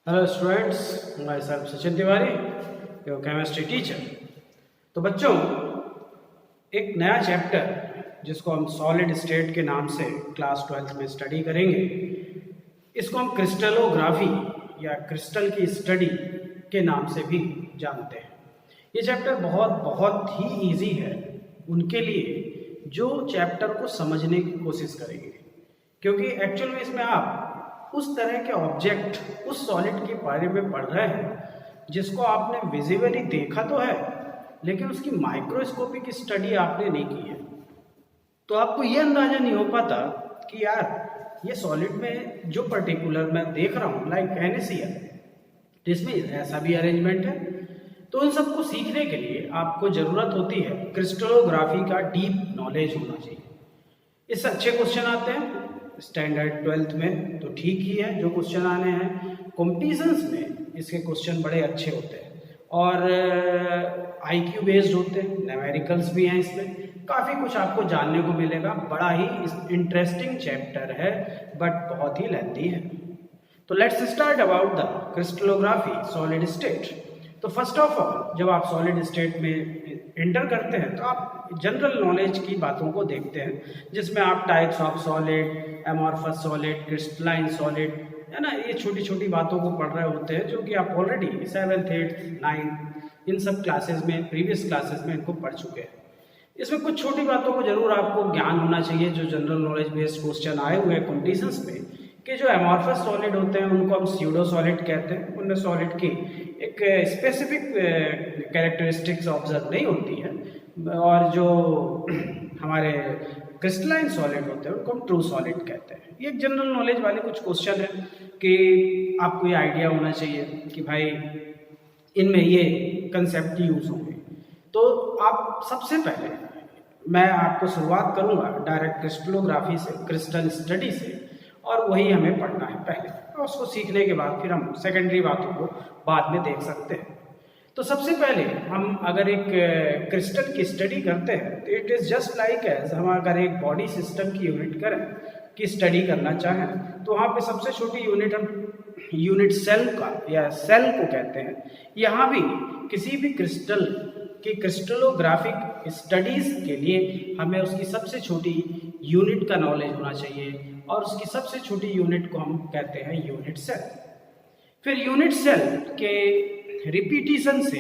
Hello students, my self Sachin Tiwari, your chemistry teacher. तो बच्चों, एक नया चैप्टर जिसको हम सॉलिड स्टेट के नाम से क्लास 12th में स्टडी करेंगे, इसको हम क्रिस्टलोग्राफी या क्रिस्टल की स्टडी के नाम से भी जानते हैं। ये चैप्टर बहुत ही इजी है उनके लिए जो चैप्टर को समझने की कोशिश करेंगे, क्योंकि एक्चुअल में इसमें आप उस तरह के ऑब्जेक्ट, उस सॉलिड के बारे में पढ़ रहे हैं जिसको आपने विजिबली देखा तो है, लेकिन उसकी माइक्रोस्कोपिक स्टडी आपने नहीं की है। तो आपको ये अंदाजा नहीं हो पाता कि यार ये सॉलिड में जो पर्टिकुलर मैं देख रहा हूँ, लाइक NaCl, तो इसमें ऐसा भी अरेंजमेंट है। तो उन सबको सीखने के लिए आपको ज़रूरत होती है क्रिस्टलोग्राफी का डीप नॉलेज होना चाहिए। इससे अच्छे क्वेश्चन आते हैं स्टैंडर्ड 12th में, तो ठीक ही है जो क्वेश्चन आने हैं। कॉम्पिटिशन्स में इसके क्वेश्चन बड़े अच्छे होते हैं और IQ बेस्ड होते हैं, न्यूमेरिकल्स भी हैं, इसमें काफ़ी कुछ आपको जानने को मिलेगा। बड़ा ही इंटरेस्टिंग चैप्टर है बट बहुत ही लेंथी है। तो let's start about the crystallography solid state. तो फर्स्ट ऑफ ऑल, जब आप सॉलिड स्टेट में एंटर करते हैं तो आप जनरल नॉलेज की बातों को देखते हैं, जिसमें आप types of solid, amorphous solid, crystalline solid, है ना, ये छोटी छोटी बातों को पढ़ रहे होते हैं, जो कि आप ऑलरेडी 7th, 8th, 9th इन सब क्लासेस में, प्रीवियस क्लासेस में इनको पढ़ चुके हैं। इसमें कुछ छोटी बातों को जरूर आपको ज्ञान होना चाहिए जो जनरल नॉलेज बेस्ड क्वेश्चन आए हुए हैं कॉम्पिटिशन्स में, कि जो एमॉर्फस सॉलिड होते हैं उनको हम स्यूडो सॉलिड कहते हैं। उनमें सॉलिड की एक स्पेसिफिक कैरेक्टरिस्टिक्स ऑब्जर्व नहीं होती है, और जो हमारे क्रिस्टलाइन सॉलिड होते हैं उनको हम ट्रू सॉलिड कहते हैं। ये एक जनरल नॉलेज वाले कुछ क्वेश्चन है कि आपको ये आइडिया होना चाहिए कि भाई इनमें ये कंसेप्ट यूज होंगे। तो आप सबसे पहले मैं आपको शुरुआत करूंगा डायरेक्ट क्रिस्टलोग्राफी से, क्रिस्टल स्टडी से, और वही हमें पढ़ना है पहले, और उसको सीखने के बाद फिर हम सेकेंडरी बातों को बाद में देख सकते हैं। तो सबसे पहले हम अगर एक क्रिस्टल की स्टडी करते हैं तो it is just like as हम अगर एक बॉडी सिस्टम की यूनिट करें की स्टडी करना चाहें, तो वहाँ पे सबसे छोटी यूनिट हम यूनिट सेल का या सेल को कहते हैं। यहाँ भी किसी भी क्रिस्टल की क्रिस्टलोग्राफिक स्टडीज़ के लिए हमें उसकी सबसे छोटी यूनिट का नॉलेज होना चाहिए, और उसकी सबसे छोटी यूनिट को हम कहते हैं यूनिट सेल। फिर यूनिट सेल के रिपीटिशन से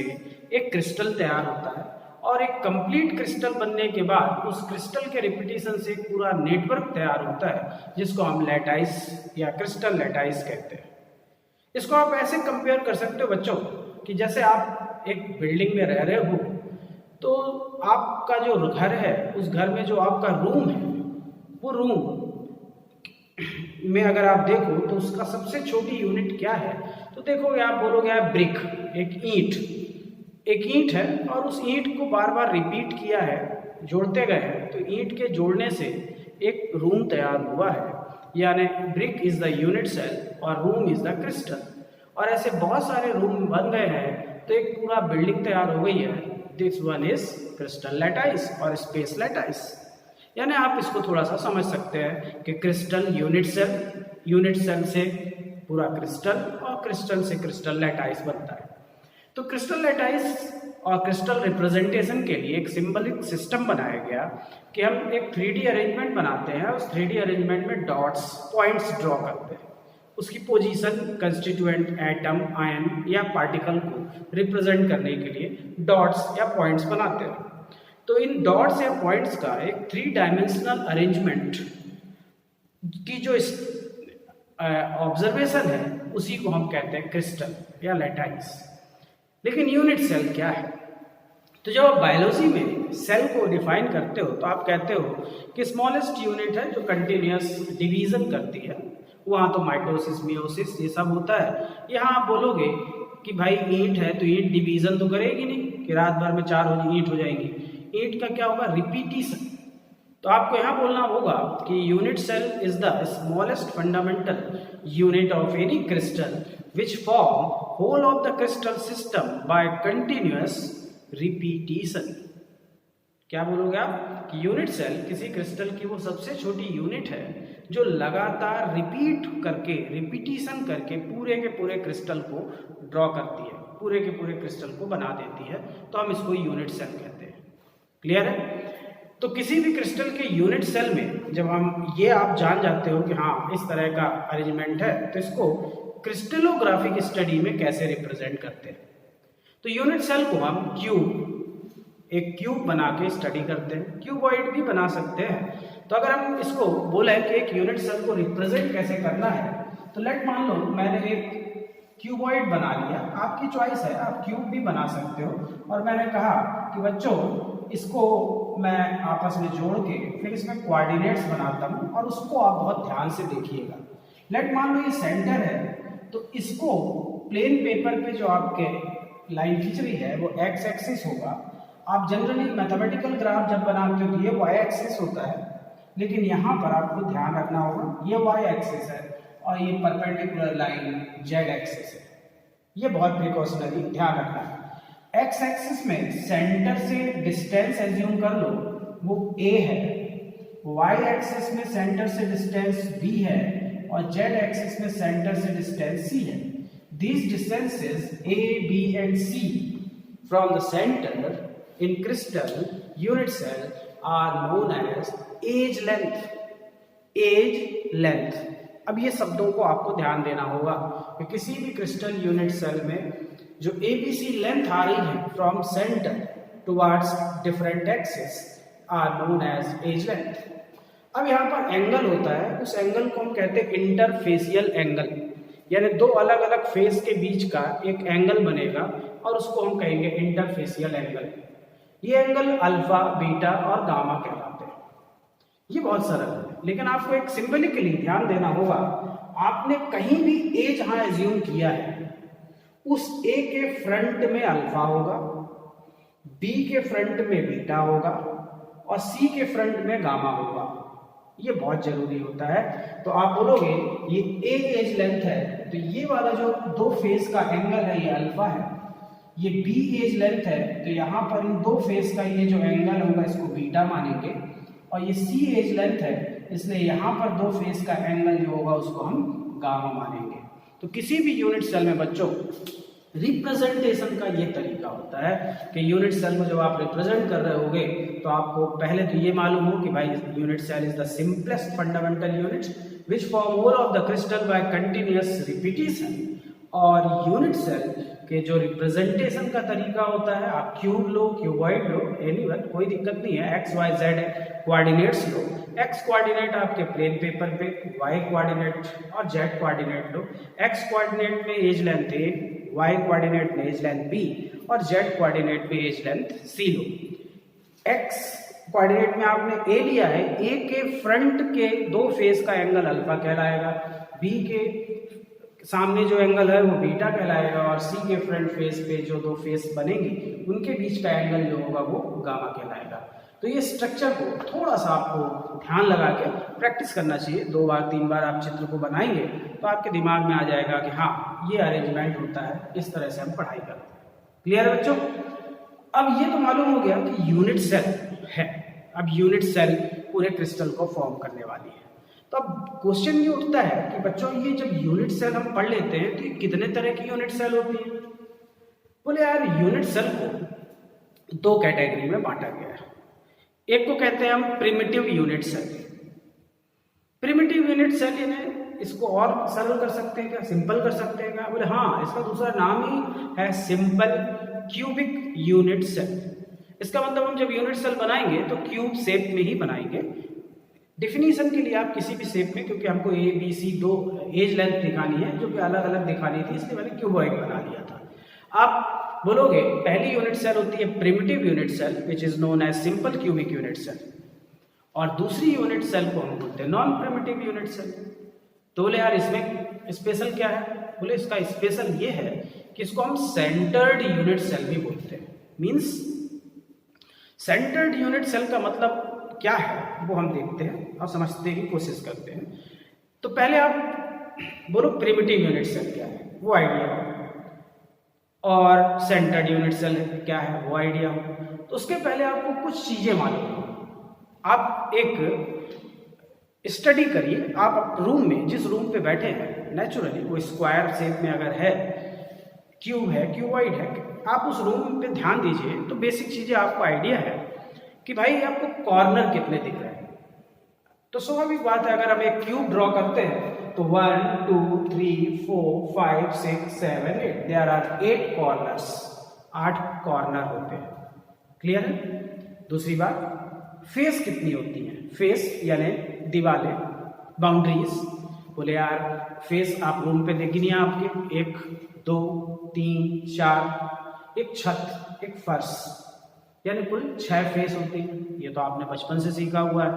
एक क्रिस्टल तैयार होता है, और एक कंप्लीट क्रिस्टल बनने के बाद उस क्रिस्टल के रिपीटिशन से एक पूरा नेटवर्क तैयार होता है, जिसको हम लैटाइस या क्रिस्टल लैटाइस कहते हैं। इसको आप ऐसे कंपेयर कर सकते हो बच्चों कि जैसे आप एक बिल्डिंग में रह रहे हो, तो आपका जो घर है, उस घर में जो आपका रूम है, वो रूम में अगर आप देखो तो उसका सबसे छोटी यूनिट क्या है, तो देखोगे आप बोलोगे आप ब्रिक, एक ईंट है, और उस ईंट को बार बार रिपीट किया है, जोड़ते गए हैं, तो ईंट के जोड़ने से एक रूम तैयार हुआ है। यानी brick is the unit cell और रूम इज द क्रिस्टल। और ऐसे बहुत सारे रूम बन गए हैं तो एक पूरा बिल्डिंग तैयार हो गई है। दिस वन इज क्रिस्टल लैटाइस और स्पेस लैटाइस। यानी आप इसको थोड़ा सा समझ सकते हैं कि क्रिस्टल यूनिट सेल से पूरा क्रिस्टल, और क्रिस्टल से क्रिस्टल लैटाइस बनता है। तो क्रिस्टल लैटाइस और क्रिस्टल रिप्रेजेंटेशन के लिए एक सिंबलिक सिस्टम बनाया गया कि हम एक 3D अरेंजमेंट बनाते हैं। उस 3D अरेंजमेंट में डॉट्स, पॉइंट्स ड्रॉ करते हैं, उसकी पोजीशन, कंस्टिट्यूएंट, एटम, आयन या पार्टिकल को रिप्रेजेंट करने के लिए डॉट्स या पॉइंट्स बनाते हैं। तो इन डॉट्स या पॉइंट्स का एक 3 डायमेंशनल अरेंजमेंट की जो ऑब्जर्वेशन है, उसी को हम कहते हैं क्रिस्टल या लैटाइस। लेकिन यूनिट सेल क्या है? तो जब आप बायोलॉजी में सेल को डिफाइन करते हो तो आप कहते हो कि स्मॉलेस्ट यूनिट है जो कंटिन्यूअस डिवीजन करती है। वहाँ तो माइटोसिस, मियोसिस ये सब होता है। यहाँ आप बोलोगे कि भाई ईंट है तो ईंट डिवीजन तो करेगी नहीं कि रात भर में 4 ईंट हो जाएंगी। ईंट का क्या होगा? रिपीटिशन। तो आपको यहाँ बोलना होगा कि unit cell is the smallest fundamental unit of any crystal which form whole of the crystal system by continuous repetition. क्या बोलोगे आप कि यूनिट सेल किसी क्रिस्टल की वो सबसे छोटी यूनिट है जो लगातार रिपीटिशन करके पूरे के पूरे क्रिस्टल को ड्रॉ करती है, पूरे के पूरे क्रिस्टल को बना देती है, तो हम इसको यूनिट सेल कहते हैं। क्लियर है? तो किसी भी क्रिस्टल के यूनिट सेल में जब हम ये आप जान जाते हो कि हाँ इस तरह का अरेंजमेंट है, तो इसको क्रिस्टलोग्राफिक स्टडी में कैसे रिप्रेजेंट करते हैं। तो यूनिट सेल को हम एक क्यूब बना के स्टडी करते हैं, क्यूबॉइड भी बना सकते हैं। तो अगर हम इसको बोले कि एक यूनिट सेल को रिप्रेजेंट कैसे करना है, तो लेट मान लो मैंने एक क्यूबॉइड बना लिया, आपकी चॉइस है, आप क्यूब भी बना सकते हो, और मैंने कहा कि बच्चों इसको मैं आपस में जोड़ के फिर इसमें कोऑर्डिनेट्स बनाता हूँ, और उसको आप बहुत ध्यान से देखिएगा। लेट मान लो ये सेंटर है, तो इसको प्लेन पेपर पे जो आपके लाइन खींच रही है वो एक्स एक्सिस होगा। आप जनरली मैथमेटिकल ग्राफ जब बनाते हो तो ये वाई एक्सिस होता है, लेकिन यहाँ पर आपको ध्यान रखना होगा ये वाई एक्सिस है और ये परपेंडिकुलर लाइन जेड एक्सिस है। ये बहुत प्रिकॉशनरी ध्यान रखना है। एक्स एक्सिस में सेंटर से डिस्टेंस एज्यूम कर लो, वो a है। वाई एक्सिस में सेंटर से डिस्टेंस b है, और जेड एक्सिस में सेंटर से डिस्टेंस c है। These distances a, b and c from the center in crystal unit cell are known as edge length. Edge length. अब ये शब्दों को आपको ध्यान देना होगा कि किसी भी क्रिस्टल यूनिट सेल में जो ABC लेंथ आ रही है from centre towards different axis are known as edge length. अब यहाँ पर एंगल होता है, उस एंगल को हम कहते हैं इंटरफेसियल एंगल, यानी दो अलग अलग फेस के बीच का एक एंगल बनेगा और उसको हम कहेंगे इंटरफेसियल एंगल। ये एंगल अल्फा, बीटा और गामा कहलाते हैं। ये बहुत सरल है, लेकिन आपको एक सिंबलिकली ध्यान देना होगा। आपने कहीं भी ए जहां एज्यूम किया है उस ए के फ्रंट में अल्फा होगा, बी के फ्रंट में बीटा होगा और सी के फ्रंट में गामा होगा। ये बहुत जरूरी होता है। तो आप बोलोगे ये ए एज लेंथ है, तो ये वाला जो दो फेस का एंगल है ये अल्फा है, ये बी एज लेंथ है, तो यहाँ पर इन दो फेस का ये जो एंगल होगा इसको बीटा मानेंगे, और ये सी एज लेंथ है, इसलिए यहाँ पर दो फेस का एंगल जो होगा उसको हम गामा मानेंगे। तो किसी भी यूनिट सेल में बच्चों रिप्रेजेंटेशन का ये तरीका होता है कि यूनिट सेल को जब आप रिप्रेजेंट कर रहे होगे तो आपको पहले तो ये मालूम हो कि भाई unit cell is the simplest fundamental unit which form whole of the crystal by continuous repetition. और यूनिट सेल के जो रिप्रेजेंटेशन का तरीका होता है, आप क्यूब लो, क्यूबॉइड लो, एनीवन, कोई दिक्कत नहीं है, एक्स वाई जेड कोऑर्डिनेट्स लो। एक्स कोऑर्डिनेट आपके प्लेन पेपर पे, वाई कोऑर्डिनेट और जेड कोऑर्डिनेट लो। एक्स कोऑर्डिनेट में edge length A, Y coordinate में एज लेंथ बी और जेड कोऑर्डिनेट में एज लेंथ सी लो। एक्स कोऑर्डिनेट में आपने ए लिया है, ए के फ्रंट के दो फेस का एंगल अल्फा कहलाएगा, बी के सामने जो एंगल है वो बीटा कहलाएगा, और सी के फ्रंट फेस पे जो दो फेस बनेंगी उनके बीच का एंगल जो होगा वो गामा कहलाएगा। तो ये स्ट्रक्चर को थोड़ा सा आपको ध्यान लगा के प्रैक्टिस करना चाहिए। 2 बार 3 बार आप चित्र को बनाएंगे तो आपके दिमाग में आ जाएगा कि हाँ ये अरेंजमेंट होता है, इस तरह से हम पढ़ाई करते हैं। क्लियर है बच्चों? अब ये तो मालूम हो गया कि यूनिट सेल है। अब यूनिट सेल पूरे क्रिस्टल को फॉर्म करने वाली है। तो अब क्वेश्चन ये उठता है कि बच्चों ये जब यूनिट सेल हम पढ़ लेते हैं तो ये कितने तरह की यूनिट सेल होती है? बोले यार यूनिट सेल को 2 कैटेगरी में बांटा गया है। एक को कहते हैं हम primitive unit cell. Primitive unit cell यानी इसको और सरल कर सकते हैं क्या, सिंपल कर सकते हैं क्या? बोले हाँ, इसका दूसरा नाम ही है सिंपल क्यूबिक यूनिट सेल। इसका मतलब हम जब यूनिट सेल बनाएंगे तो क्यूब शेप में ही बनाएंगे। डिफिनीशन के लिए आप किसी भी शेप में, क्योंकि हमको A B C 2 edge length दिखानी है जो कि अलग अलग दिखानी थी, इसलिए मैंने क्यूबॉइड बना लिया था। आप बोलोगे पहली यूनिट सेल होती है primitive unit cell which is known as simple cubic unit cell, और दूसरी यूनिट सेल को हम बोलते हैं नॉन प्रिमिटिव यूनिट सेल। तो बोले यार इसमें स्पेशल क्या है? बोले इसका स्पेशल ये है कि इसको हम सेंटर्ड यूनिट सेल भी बोलते हैं। मीन्स सेंटर्ड यूनिट सेल का मतलब क्या है वो हम देखते हैं और समझने की कोशिश करते हैं। तो पहले आप बोलो प्रिमिटिव यूनिट सेल क्या है, वो आइडिया हो, और सेंटर्ड यूनिट सेल क्या है वो आइडिया हो। तो उसके पहले आपको कुछ चीजें मालूम हो। आप एक स्टडी करिए। आप रूम में, जिस रूम पे बैठे हैं, नेचुरली वो स्क्वायर शेप में अगर है, क्यूब है, क्यूबॉइड है, आप उस रूम पे ध्यान दीजिए तो बेसिक चीज़ें आपको आइडिया है कि भाई आपको कॉर्नर कितने दिख रहे हैं। तो स्वाभाविक बात है, अगर हम एक क्यूब ड्रॉ करते हैं तो 1 2 3 4 5 6 7 8 देयर आर 8 कॉर्नर्स, 8 कॉर्नर होते हैं। क्लियर है? दूसरी बात, फेस कितनी होती है? फेस यानी दीवारें, बाउंड्रीज। बोले यार फेस आप रूम पे देखी नहीं आपके, 1 2 3 4, एक छत, एक फर्श, यानी कुल 6 फेस होती है। ये तो आपने बचपन से सीखा हुआ है।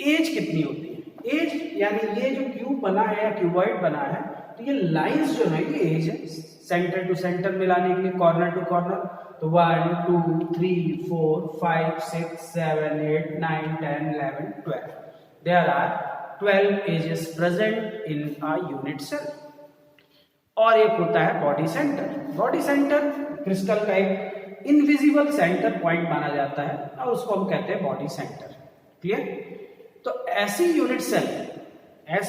एज कितनी होती है? एज यानी ये जो क्यूब बना है या क्यूबॉइड बना है, तो ये लाइंस जो है ये एज है, सेंटर टू सेंटर मिलाने के लिए, कॉर्नर टू कॉर्नर। तो 1 2 3 4 5 6 7 8 9 10 11 12 there are 12 edges present in a unit cell. और एक होता है body centre. Body centre crystal का एक इनविजिबल सेंटर पॉइंट माना जाता है और उसको हम कहते हैं बॉडी सेंटर। क्लियर? तो ऐसी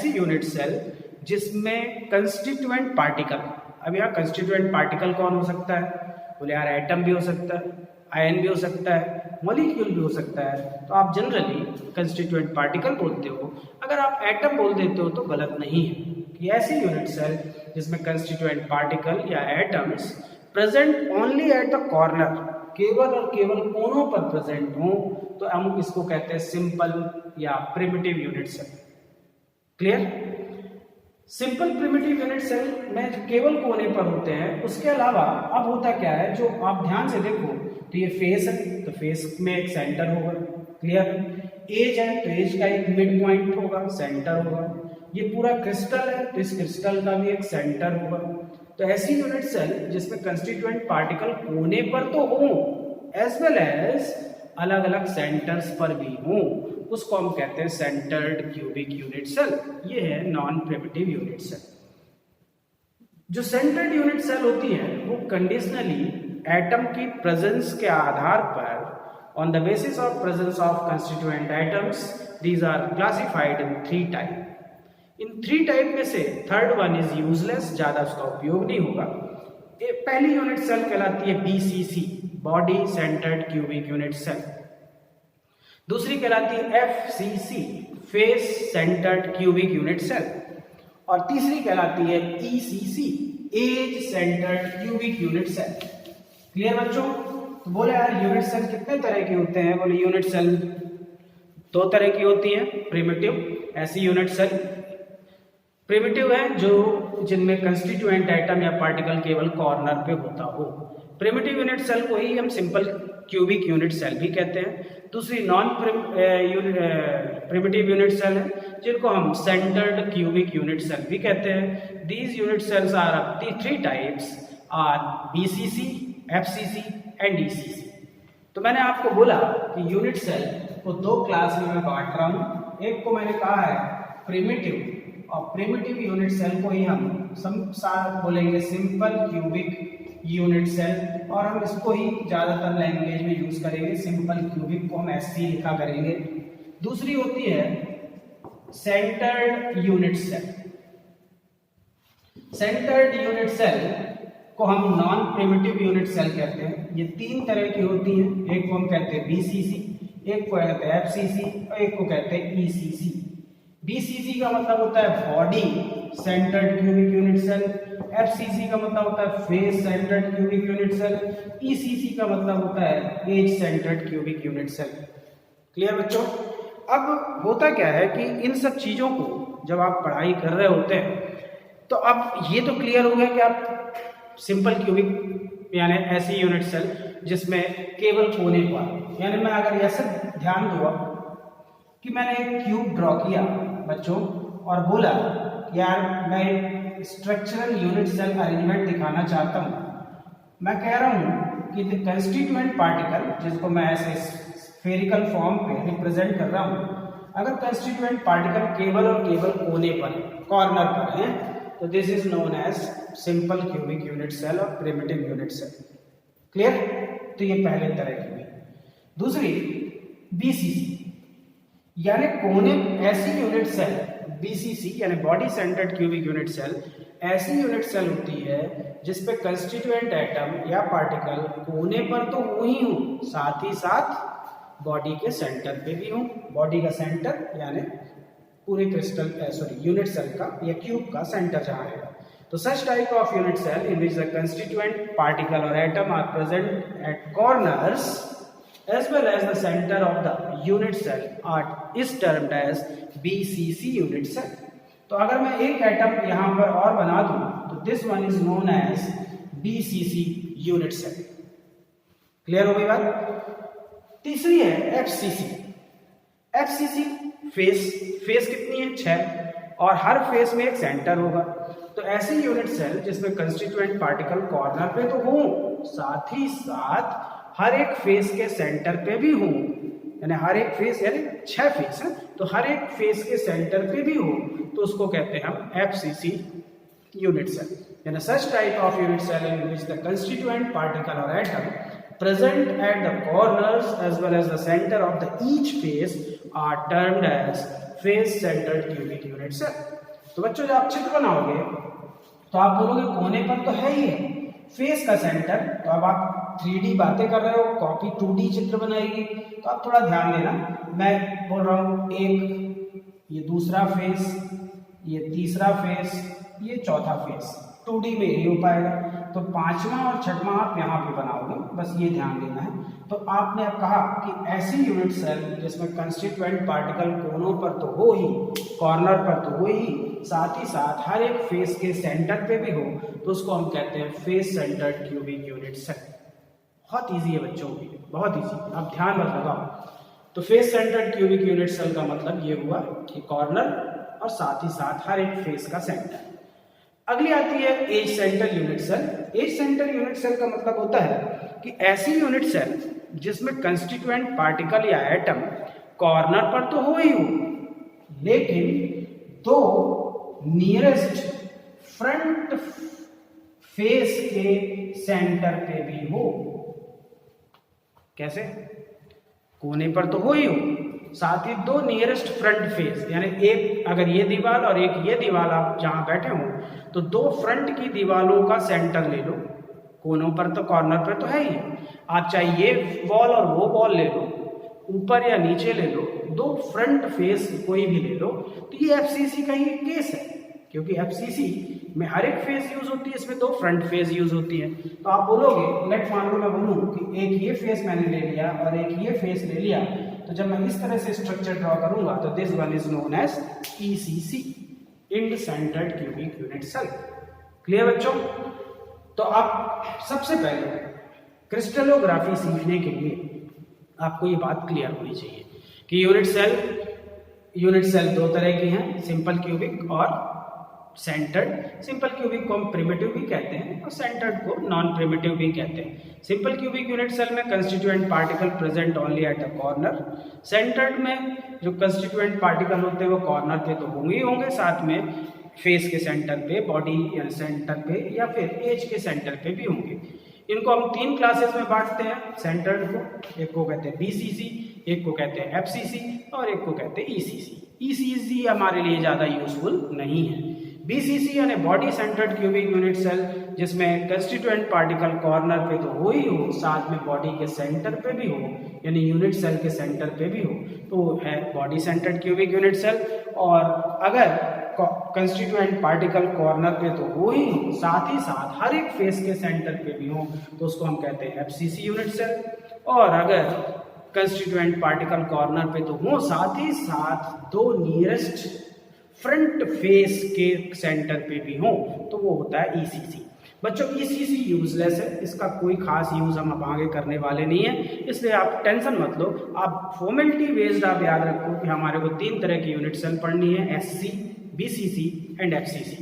यूनिट सेल जिसमें कंस्टिट्यूएंट पार्टिकल, अब यहाँ कंस्टिट्यूएंट पार्टिकल कौन हो सकता है? बोले यार एटम भी हो सकता है, आयन भी हो सकता है, मॉलिक्यूल भी हो सकता है। तो आप जनरली कंस्टिट्यूएंट पार्टिकल बोलते हो। अगर आप एटम बोल देते हो तो गलत नहीं है। कि ऐसी यूनिट सेल जिसमें कंस्टिट्यूएंट पार्टिकल या atoms present only at the corner, केवल और केवल कोनों पर प्रेजेंट हो, तो हम इसको कहते हैं सिंपल या primitive unit cell. Clear? Simple primitive unit cell में जो केवल कोने पर होते हैं, उसके अलावा अब होता क्या है, जो आप ध्यान से देखो तो ये फेस है, तो फेस में एक सेंटर होगा। क्लियर? एज है तो एज का एक मिड पॉइंट होगा, सेंटर होगा। ये पूरा क्रिस्टल है तो इस क्रिस्टल का भी एक सेंटर होगा। तो ऐसी यूनिट सेल जिसमें कंस्टिट्यूएंट पार्टिकल कोने पर तो हो एज वेल एज अलग अलग सेंटर्स पर भी हो, उसको हम कहते हैं सेंटर्ड क्यूबिक यूनिट सेल। ये है नॉन प्रिमिटिव यूनिट सेल। जो सेंटर्ड यूनिट सेल होती है वो कंडीशनली एटम की प्रेजेंस के आधार पर, on the basis of presence of constituent atoms, these are classified in 3 type. इन 3 टाइप में से थर्ड वन इज यूजलेस, ज्यादा उसका उपयोग नहीं होगा। पहली यूनिट सेल कहलाती है BCC, body centred cubic unit cell. दूसरी कहलाती है FCC, face centred cubic unit cell. और तीसरी कहलाती है ECC, edge centred cubic unit cell. Clear बच्चों? तो बोले यार यूनिट सेल कितने तरह के होते हैं? बोले यूनिट सेल 2 तरह की होती है। प्रिमिटिव, ऐसी यूनिट सेल प्रिमिटिव है जो जिनमें कंस्टिट्यूएंट एटम या पार्टिकल केवल कॉर्नर पे होता हो। प्रिमिटिव यूनिट सेल को ही हम सिंपल क्यूबिक यूनिट सेल भी कहते हैं। दूसरी नॉन प्रिमिटिव यूनिट सेल है जिनको हम सेंटर्ड क्यूबिक यूनिट सेल भी कहते हैं। These unit cells are of 3 types are BCC, FCC and ECC। तो मैंने आपको बोला कि यूनिट सेल को 2 क्लास में मैं बांट रहा हूँ। एक को मैंने कहा है प्रिमिटिव, और प्रिमिटिव यूनिट सेल को ही हम बोलेंगे सिंपल क्यूबिक यूनिट सेल, और हम इसको ही ज्यादातर लैंग्वेज में यूज करेंगे। सिंपल क्यूबिक को हम SC लिखा करेंगे। दूसरी होती है centred unit cell. Centred unit cell को हम नॉन प्रिमिटिव यूनिट सेल कहते हैं। ये 3 तरह की होती हैं। एक को हम कहते हैं BCC, एक को कहते हैं FCC और एक को कहते हैं ECC। BCC का मतलब होता है body centred cubic unit cell, FCC का मतलब होता है face centred cubic unit cell, ECC का मतलब होता है edge centred cubic unit cell. Clear बच्चों? अब होता क्या है कि इन सब चीजों को जब आप पढ़ाई कर रहे होते हैं तो अब ये तो क्लियर हो गया कि आप सिंपल क्यूबिक यानी ऐसी यूनिट सेल जिसमें केवल कोने पर, यानी मैं अगर ऐसे ध्यान दूंगा कि मैंने एक क्यूब ड्रॉ किया बच्चों और बोला यार मैं स्ट्रक्चरल यूनिट सेल अरेंजमेंट दिखाना चाहता हूँ। मैं कह रहा हूँ कि द कंस्टिट्यूएंट पार्टिकल, जिसको मैं ऐसे स्फेरिकल फॉर्म पे रिप्रेजेंट कर रहा हूँ, अगर कंस्टिट्यूएंट पार्टिकल केवल और केवल कोने पर, कॉर्नर पर है, तो this is known as simple cubic unit cell और प्रिमिटिव यूनिट सेल। क्लियर? तो ये पहले तरह की हुई। दूसरी BCC। यानी कोने ऐसी यूनिट सेल बीसीसी यानी body centred cubic unit cell ऐसी यूनिट सेल होती है जिसपे कंस्टिट्यूएंट एटम या पार्टिकल कोने पर तो हो ही हो, साथ ही साथ बॉडी के सेंटर पे भी हो। बॉडी का सेंटर यानी पूरे क्रिस्टल यूनिट सेल का या क्यूब का सेंटर जहां है। तो such type of unit cell in which the constituent particle और atom are present at corners as well as the center of the unit cell is termed as BCC unit cell। तो अगर मैं एक atom यहां पर और बना दूं तो this one is known as BCC unit cell. Clear हो गई बात। तीसरी है FCC। FCC फेस कितनी है 6 और हर फेस में एक सेंटर होगा। तो ऐसी यूनिट सेल जिसमें कंस्टिट्यूएंट पार्टिकल कॉर्नर पे तो हो, साथ ही साथ हर एक फेस के सेंटर पे भी हो, यानी हर एक फेस यानी 6 फेस है तो हर एक फेस के सेंटर पे भी हो, तो उसको कहते हैं हम FCC यूनिट सेल। यानी such type of unit cell in which the constituent particle और atom present at the corners as well as the center of the each face are termed as face centered cubic unit cell। तो बच्चों जब आप चित्र बनाओगे तो आप बोलोगे कोने पर तो है ही है फेस का सेंटर, तो अब आप 3D बातें कर रहे हो, कॉपी 2D चित्र बनाएगी, तो आप थोड़ा ध्यान देना। मैं बोल रहा हूं एक, ये दूसरा फेस, ये तीसरा फेस, ये चौथा फेस 2D में ही हो पाएगा। तो 5वां और 6वां आप यहाँ पे बनाओगे, बस ये ध्यान देना है। तो आपने अब कहा कि ऐसी यूनिट सेल जिसमें कंस्टिट्यूएंट पार्टिकल कोनों पर तो हो ही, कॉर्नर पर तो हो ही, साथ ही साथ हर एक फेस के सेंटर पे भी हो, तो उसको हम कहते हैं face centred cubic unit cell. बहुत ईजी है बच्चों की, बहुत ईजी, आप ध्यान मत लगाओ। तो face centred cubic unit cell का मतलब ये हुआ कि कॉर्नर और साथ ही साथ हर एक फेस का सेंटर। अगली आती है edge centre unit cell. Edge centre unit cell का मतलब होता है कि ऐसी यूनिट सेल जिसमें कंस्टिट्यूएंट पार्टिकल या एटम कॉर्नर पर तो हो ही हो, लेकिन दो नियरेस्ट फ्रंट फेस के सेंटर पे भी हो। कैसे? कोने पर तो हो ही हो, साथ ही दो नियरेस्ट फ्रंट फेस, यानी एक अगर ये दीवार और एक ये दीवार आप जहां बैठे हो तो दो फ्रंट की दीवारों का सेंटर ले लो। कोनों पर तो कॉर्नर पर तो है ही, आप चाहे ये वॉल और वो वॉल ले लो, ऊपर या नीचे ले लो, दो फ्रंट फेस कोई भी ले लो, तो ये FCC का ही केस है, क्योंकि FCC में हर एक फेस यूज होती है, इसमें दो फ्रंट फेस यूज होती है। तो आप बोलोगे, लेट मान लो मैं बोलूँ कि एक ये फेस मैंने ले लिया और एक ये फेस ले लिया, तो जब मैं इस तरह से स्ट्रक्चर ड्रॉ करूंगा तो this one is known as ECC, end centred cubic unit cell. Clear बच्चों? तो आप सबसे पहले क्रिस्टलोग्राफी सीखने के लिए आपको ये बात क्लियर होनी चाहिए कि यूनिट सेल दो तरह की हैं, सिंपल क्यूबिक और सेंटर्ड। सिंपल क्यूबिक को हम प्रिमिटिव भी कहते हैं और सेंटर्ड को नॉन प्रिमिटिव भी कहते हैं। सिंपल क्यूबिक यूनिट सेल में constituent particle present only at a corner. Centred में जो कंस्टिट्यूएंट पार्टिकल होते हैं वो कॉर्नर पे तो होंगे ही होंगे, साथ में फेस के सेंटर पे, बॉडी या सेंटर पे या फिर एज के सेंटर पे भी होंगे। इनको हम 3 क्लासेस में बांटते हैं सेंटर्ड को। एक को कहते हैं BCC, एक को कहते हैं FCC और एक को कहते हैं ECC। ECC हमारे लिए ज़्यादा यूजफुल नहीं है। BCC यानी body centred cubic unit cell, जिसमें कंस्टिट्यूएंट पार्टिकल कॉर्नर पे तो हो ही हो, साथ में बॉडी के सेंटर पे भी हो, यानी यूनिट सेल के सेंटर पे भी हो, तो है body centred cubic unit cell. और अगर कंस्टिट्यूएंट पार्टिकल कॉर्नर पे तो हो ही हो, साथ ही साथ हर एक फेस के सेंटर पे भी हो, तो उसको हम कहते हैं FCC यूनिट सेल। और अगर कंस्टिट्यूएंट पार्टिकल कॉर्नर पे तो हो, साथ ही साथ दो नियरेस्ट फ्रंट फेस के सेंटर पे भी हो, तो वो होता है ECC। बच्चों ECC यूजलेस है, इसका कोई खास यूज हम अब आगे करने वाले नहीं है, इसलिए आप टेंशन मत लो। आप फॉर्मेलिटी बेस्ड आप याद रखो कि हमारे को 3 तरह की यूनिट सेल पढ़नी है, SC, BCC and FCC।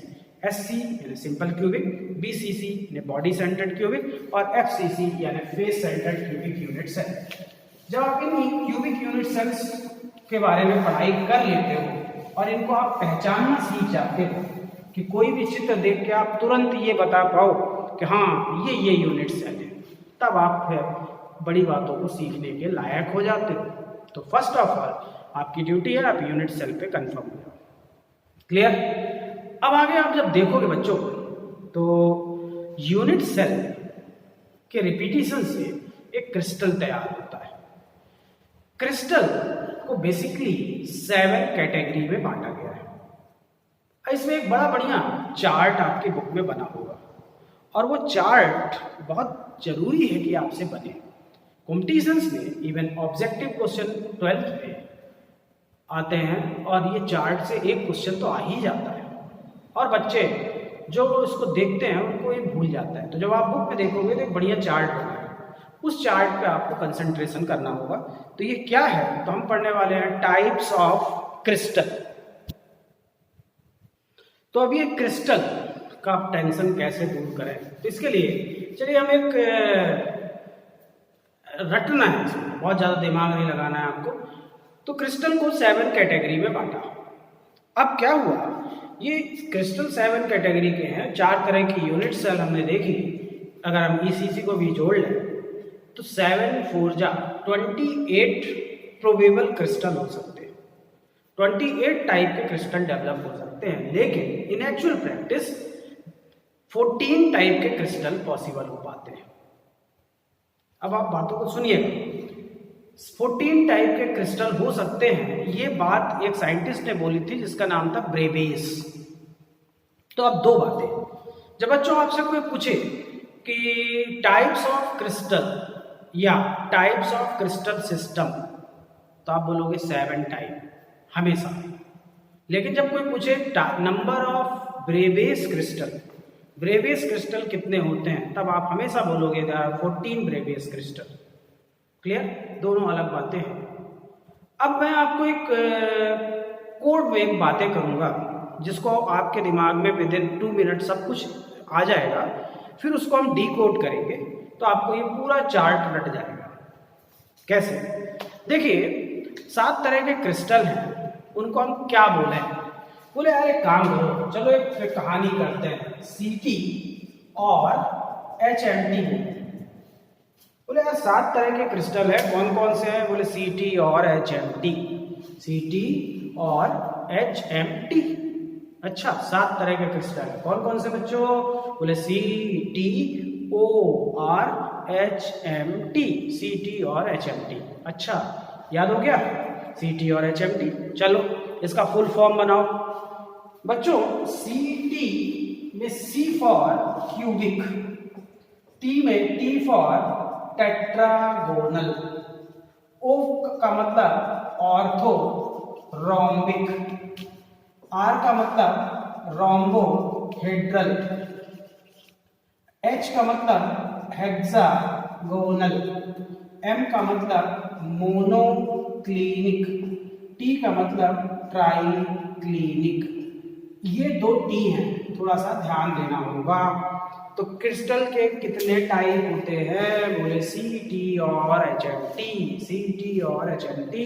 SC यानी सिंपल क्यूबिक, BCC यानी बॉडी सेंटर्ड क्यूबिक और FCC यानी face centred cubic unit cell. जब आप इन क्यूबिक यूनिट सेल्स के बारे में पढ़ाई कर लेते हो और इनको आप पहचानना सीख जाते हो कि कोई भी चित्र देख के आप तुरंत ये बता पाओ कि हाँ ये यूनिट सेल है, तब आप फिर बड़ी बातों को सीखने के लायक हो जाते हो। तो फर्स्ट ऑफ ऑल आपकी ड्यूटी है, आप यूनिट सेल पे कंफर्म हो जाओ। क्लियर? अब आगे आप जब देखोगे बच्चों तो यूनिट सेल के रिपीटिशन से एक क्रिस्टल तैयार होता है। क्रिस्टल को बेसिकली 7 कैटेगरी में बांटा गया है। इसमें एक बड़ा बढ़िया चार्ट आपके बुक में बना होगा और वो चार्ट बहुत जरूरी है कि आपसे बने। कॉम्पिटिशन्स में इवन ऑब्जेक्टिव क्वेश्चन 12th में आते हैं और ये चार्ट से एक क्वेश्चन तो आ ही जाता है और बच्चे जो इसको देखते हैं उनको ये भूल जाता है। तो जब आप बुक में देखोगे तो एक बढ़िया चार्ट बना है, उस चार्ट पे आपको कंसंट्रेशन करना होगा। तो ये क्या है, तो हम पढ़ने वाले हैं टाइप्स ऑफ क्रिस्टल। तो अब ये क्रिस्टल का आप टेंशन कैसे दूर करें, तो इसके लिए चलिए हम एक रटना है, इसमें बहुत ज़्यादा दिमाग नहीं लगाना है आपको। तो क्रिस्टल को 7 कैटेगरी में बांटा। अब क्या हुआ, ये क्रिस्टल 7 कैटेगरी के हैं। 4 तरह की यूनिट सेल हमने देखी। अगर हम ECC को भी जोड़ लें तो 7 4 जा 28 प्रोबेबल क्रिस्टल हो सकते हैं, 28 टाइप के क्रिस्टल डेवलप हो सकते हैं। लेकिन इन एक्चुअल प्रैक्टिस 14 टाइप के क्रिस्टल पॉसिबल हो पाते हैं। अब आप बातों को सुनिएगा, 14 टाइप के क्रिस्टल हो सकते हैं, ये बात एक साइंटिस्ट ने बोली थी जिसका नाम था ब्रेबेस। तो अब 2 बातें, जब बच्चों आपसे कोई पूछे कि टाइप्स ऑफ क्रिस्टल या टाइप्स ऑफ क्रिस्टल सिस्टम, तो आप बोलोगे 7 टाइप हमेशा। लेकिन जब कोई पूछे नंबर ऑफ ब्रेबेस क्रिस्टल, ब्रेबेस क्रिस्टल कितने होते हैं, तब आप हमेशा बोलोगे 14 ब्रेबेस क्रिस्टल। क्लियर? दोनों अलग बातें हैं। अब मैं आपको एक कोड में एक बातें करूंगा जिसको आपके दिमाग में विद इन 2 मिनट सब कुछ आ जाएगा। फिर उसको हम डिकोड करेंगे तो आपको ये पूरा चार्ट रट जाएगा। कैसे? देखिए 7 तरह के क्रिस्टल हैं, उनको हम क्या बोले? बोले यार एक काम करो, चलो एक कहानी करते हैं, CT और HMT। बोले यार 7 तरह के क्रिस्टल है, कौन कौन से हैं? बोले CT और HMT, CT और HMT। अच्छा 7 तरह के क्रिस्टल है, कौन कौन से बच्चों? बोले CT OR HMT, CT और HMT। अच्छा याद हो गया CT और HMT। चलो इसका फुल फॉर्म बनाओ बच्चों। CT में C फॉर क्यूबिक, T में T फॉर टेट्रागोनल, O का मतलब ऑर्थो रोम्बिक, R का मतलब रोम्बोहेड्रल, H का मतलब हेक्सागोनल, M का मतलब मोनोक्लिनिक, T का मतलब ट्राइक्लिनिक। ये 2 T हैं, थोड़ा सा ध्यान देना होगा। तो क्रिस्टल के कितने टाइप होते हैं? बोले CT और HMT, CT और HMT,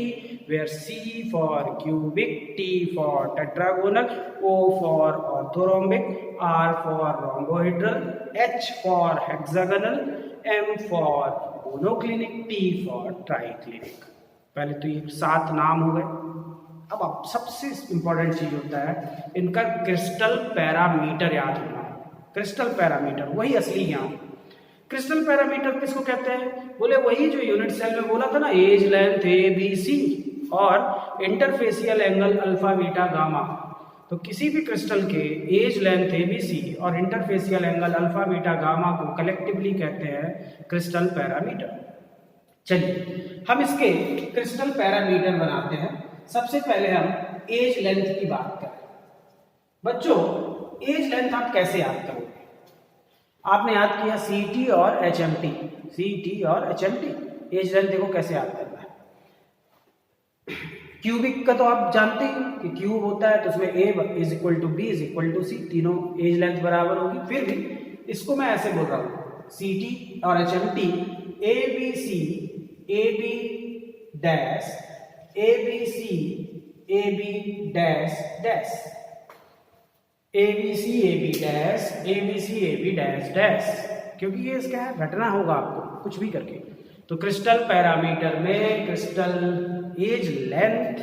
where C for cubic, T for tetragonal, O for orthorhombic, R for rhombohedral, H for hexagonal, M for monoclinic, T for triclinic। पहले तो ये 7 नाम हो गए। अब सबसे इंपॉर्टेंट चीज होता है इनका क्रिस्टल पैरामीटर याद होना। क्रिस्टल पैरामीटर वही असली ज्ञान। क्रिस्टल पैरामीटर किसको कहते हैं? बोले वही जो यूनिट सेल में बोला था ना, एज लेंथ ABC और interfacial angle alpha beta gamma. तो किसी भी क्रिस्टल के एज लेंथ ABC और interfacial angle alpha beta gamma को कलेक्टिवली कहते हैं क्रिस्टल पैरामीटर। चलिए हम इसके क्रिस्टल पैरामीटर बनाते हैं। सबसे पहले हम एज लेंथ की बात करें। बच्चों एज लेंथ आप कैसे याद करोगे? आपने याद किया CT और HMT, CT और HMT। एज लेंथ देखो कैसे याद करना है। क्यूबिक का तो आप जानते ही कि क्यूब होता है तो उसमें A is equal to B is equal to C, तीनों एज लेंथ बराबर होगी। फिर भी इसको मैं ऐसे बोल रहा हूँ CT और HMT ABC AB dash ABC AB dash dash ABC AB dash ABC AB dash dash, क्योंकि ये इसका है घटना होगा आपको कुछ भी करके। तो क्रिस्टल पैरामीटर में क्रिस्टल एज लेंथ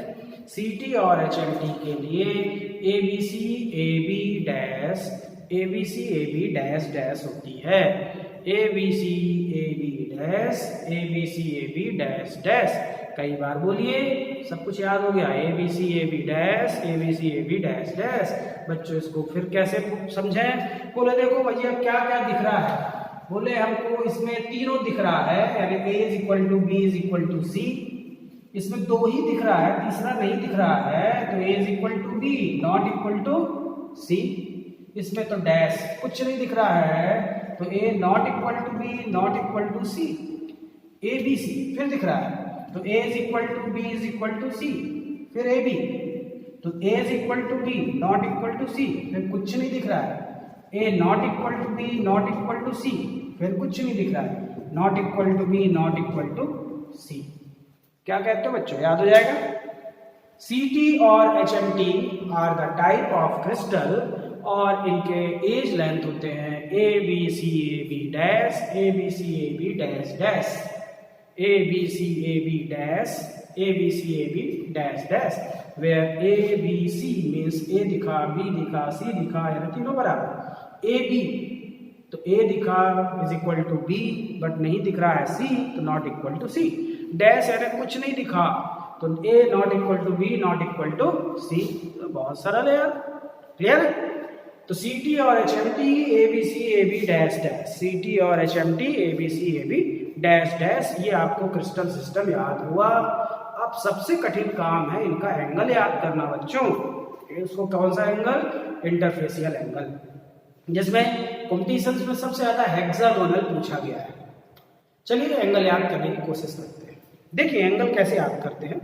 सीटी और एचएमटी के लिए ABC AB dash ABC AB dash dash होती है। ABC AB dash ABC AB dash dash. कई बार बोलिए, सब कुछ याद हो गया। ABC AB dash ABC AB dash dash. बच्चों इसको फिर कैसे समझें? बोले देखो भैया क्या क्या दिख रहा है। बोले हमको इसमें तीनों दिख रहा है, यानी ए is equal to B is equal to सी। इसमें दो ही दिख रहा है, तीसरा नहीं दिख रहा है, तो A is equal to B not equal to सी। इसमें तो डैश कुछ नहीं दिख रहा है, तो A not equal to B not equal to C. A B C फिर दिख रहा है, तो A is equal to B is equal to C. फिर ए बी, तो A is equal to B not equal to C, फिर कुछ नहीं दिख रहा है। A not equal to B not equal to C, फिर कुछ नहीं दिख रहा है। Not equal to B not equal to C. क्या कहते हो बच्चों, याद हो जाएगा? सीटी और HMT are the type of crystal और इनके एज लेंथ होते हैं A B C A B dash A B C A B dash dash A B C A B dash A B C A B dash dash. Where A B C means ए दिखा, B दिखा, सी दिखा, यानी तीनों बराबर। ए B तो A दिखा is equal to B, but नहीं दिख रहा है सी, तो not equal to C. Dash यानी कुछ नहीं दिखा, तो A not equal to B not equal to C. तो बहुत सरल है यार, क्लियर है? तो सी टी और H M T A B C A B dash dash, C T और H M T A B C A B dash dash. ये आपको क्रिस्टल सिस्टम याद हुआ। अब सबसे कठिन काम है इनका एंगल याद करना बच्चों। इसको कौन सा एंगल? इंटरफेसियल एंगल, जिसमें कॉम्पिटिशन्स में सबसे ज्यादा हेक्सागोनल पूछा गया है। चलिए एंगल याद करने की कोशिश करते हैं। देखिए एंगल कैसे याद करते हैं।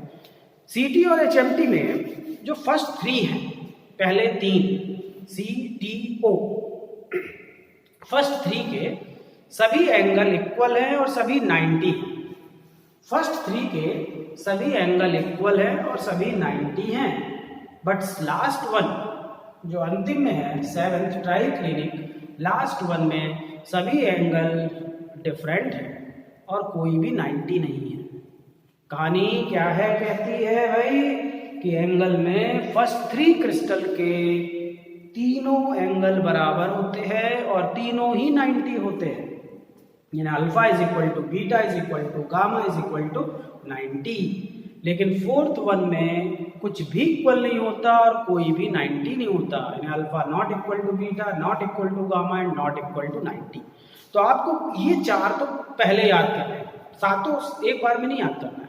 सीटी और एचएमटी में जो फर्स्ट थ्री हैं, पहले तीन C T O, first three के सभी एंगल इक्वल हैं और सभी 90। फर्स्ट थ्री के सभी एंगल इक्वल हैं और सभी 90 हैं। बट लास्ट वन जो अंतिम में है, seventh try clinic, last one में सभी एंगल डिफरेंट है और कोई भी 90 नहीं है। कहानी क्या है? कहती है भाई कि एंगल में फर्स्ट थ्री क्रिस्टल के तीनों एंगल बराबर होते हैं और तीनों ही 90 होते हैं। यानी alpha is equal to beta is equal to gamma is equal to 90। लेकिन फोर्थ वन में कुछ भी इक्वल नहीं होता और कोई भी 90 नहीं होता। यानी alpha not equal to beta not equal to gamma and not equal to 90। तो आपको ये चार तो पहले याद करना है, सातों एक बार में नहीं याद करना है।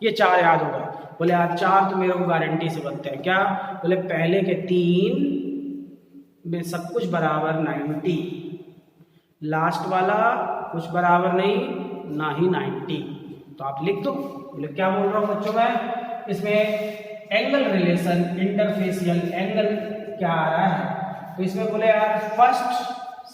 ये चार याद होगा। बोले यार चार तो मेरे को गारंटी से बनते हैं। क्या? बोले पहले के तीन में सब कुछ बराबर 90, लास्ट वाला कुछ बराबर नहीं, ना ही 90। तो आप लिख दो। बोले क्या बोल रहा हूँ बच्चों मैं? इसमें एंगल रिलेशन, इंटरफेसियल एंगल क्या आ रहा है? तो इसमें बोले यार फर्स्ट,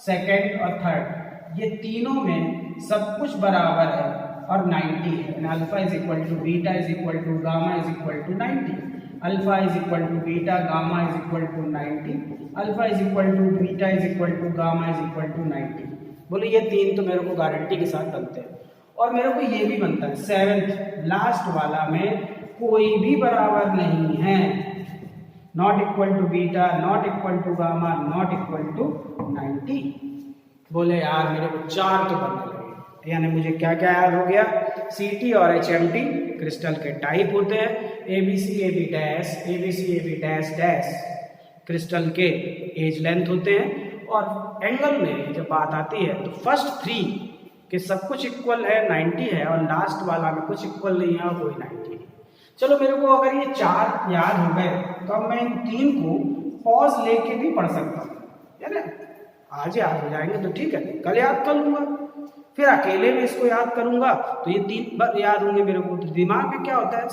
सेकंड और थर्ड ये तीनों में सब कुछ बराबर है और 90 है। Alpha is equal to beta is equal to gamma is equal to 90। Alpha is equal to beta gamma is equal to 90। Alpha is equal to beta is equal to gamma is equal to 90। बोले ये तीन तो मेरे को guarantee के साथ बनते हैं। और मेरे को ये भी बनता है सेवेंथ लास्ट वाला में कोई भी बराबर नहीं है। Not equal to beta not equal to gamma not equal to 90। बोले यार मेरे को चार तो बनने लगे। यानी मुझे क्या क्या याद हो गया? सीटी और एचएमटी क्रिस्टल के टाइप होते हैं। ABC AB dash ABC AB dash dash crystal के एज लेंथ होते हैं। और एंगल में जब बात आती है तो फर्स्ट थ्री के सब कुछ इक्वल है, 90 है, और लास्ट वाला में कुछ इक्वल नहीं है और कोई 90 नहीं। चलो मेरे को अगर ये चार याद हो गए तो अब मैं इन तीन को पॉज लेके भी पढ़ सकता हूँ, है ना? आज याद हो जाएंगे तो ठीक है, कल याद कर लूंगा, फिर अकेले में इसको याद करूंगा तो ये तीन बार याद होंगे मेरे को। तो दिमाग में क्या होता है,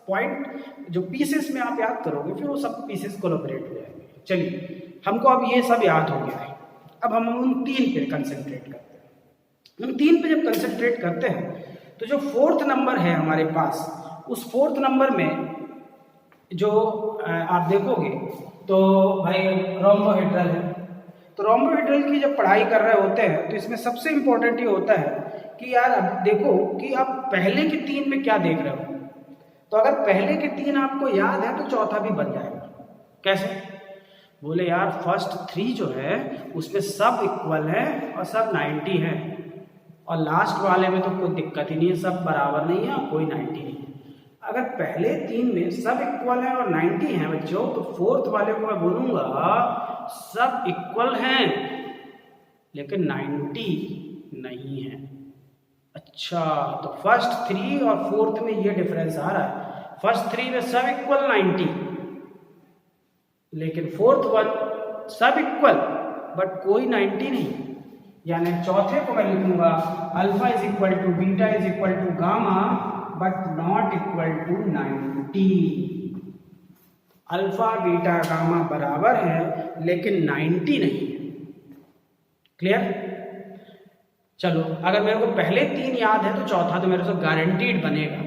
पॉइंट जो पीसेस में आप याद करोगे फिर वो सब पीसेस कोलैबोरेट हो जाएंगे। चलिए हमको अब ये सब याद हो गया है। अब हम उन तीन पे कंसंट्रेट करते हैं। उन तीन पे जब कंसंट्रेट करते हैं तो जो फोर्थ नंबर है हमारे पास, उस फोर्थ नंबर में जो आप देखोगे तो भाई रोम्बोहेड्रल है। तो रोम्बोहेड्रल की जब पढ़ाई कर रहे होते हैं तो इसमें सबसे इंपॉर्टेंट ये होता है कि यार अब देखो कि आप पहले के तीन में क्या देख रहे हो। तो अगर पहले के 3 आपको याद है तो चौथा भी बन जाएगा। कैसे? बोले यार फर्स्ट 3 जो है उसमें सब इक्वल है और सब 90 है, और लास्ट वाले में तो कोई दिक्कत ही नहीं है, सब बराबर नहीं है और कोई 90 नहीं है। अगर पहले 3 में सब इक्वल है और 90 है बच्चों, तो फोर्थ वाले को मैं बोलूँगा सब इक्वल हैं लेकिन 90 नहीं है। अच्छा, तो फर्स्ट 3 और फोर्थ में ये डिफरेंस आ रहा है। फर्स्ट 3 में सब इक्वल 90, लेकिन फोर्थ वन सब इक्वल बट कोई 90 नहीं। यानी चौथे को मैं लिखूंगा alpha is equal to beta is equal to gamma but not equal to 90। Alpha beta gamma बराबर है लेकिन 90 नहीं है। क्लियर? चलो, अगर मेरे को पहले 3 याद है तो चौथा तो मेरे से गारंटीड बनेगा।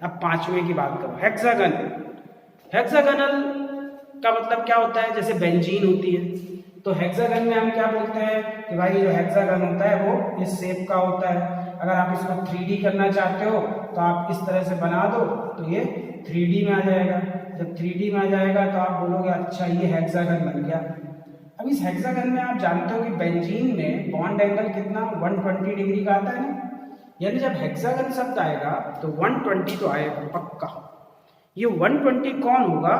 अब पांचवें की बात करो, हेक्सागन। हेक्सागनल का मतलब क्या होता है? जैसे बेंजीन होती है, तो हेक्सागन में हम क्या बोलते हैं कि भाई जो हेक्सागन होता है वो इस शेप का होता है। अगर आप इसको 3D करना चाहते हो तो आप इस तरह से बना दो तो ये 3D में आ जाएगा। जब 3D में आ जाएगा तो आप बोलोगे अच्छा ये हेक्सागन बन गया। अब इस हेक्सागन में आप जानते हो कि बेंजीन में बॉन्ड एंगल कितना 120 डिग्री का आता है ना, यानी जब हेक्सागन शब्द आएगा तो 120 तो आएगा पक्का। ये 120 कौन होगा?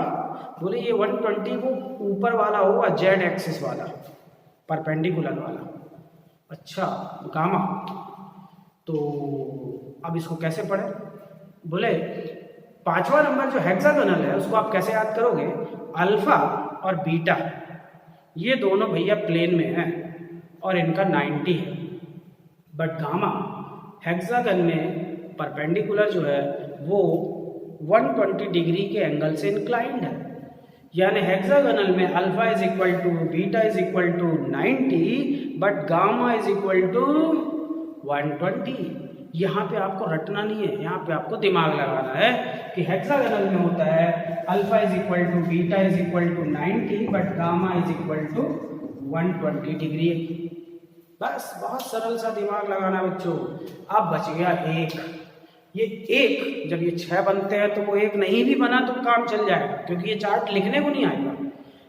बोले ये 120 वो ऊपर वाला होगा, जेड एक्सिस वाला, परपेंडिकुलर वाला। अच्छा, गामा। तो अब इसको कैसे पढ़े? बोले 5वां नंबर जो हेक्सागोनल है उसको आप कैसे याद करोगे? अल्फा और बीटा ये दोनों भैया प्लेन में हैं और इनका 90 है, बट गामा हेक्सागन में परपेंडिकुलर जो है वो 120 डिग्री के एंगल से इंक्लाइंड है। यानी हेक्सागोनल में alpha is equal to beta is equal to 90 but gamma is equal to 120। यहाँ पे आपको रटना नहीं है, यहाँ पे आपको दिमाग लगाना है कि हेक्सागोनल में होता है alpha is equal to beta is equal to 90 but gamma is equal to 120 degree. बस बहुत सरल सा दिमाग लगाना बच्चों। अब बच गया 1। ये 1 जब ये 6 बनते हैं तो वो 1 नहीं भी बना तो काम चल जाएगा, क्योंकि ये चार्ट लिखने को नहीं आएगा।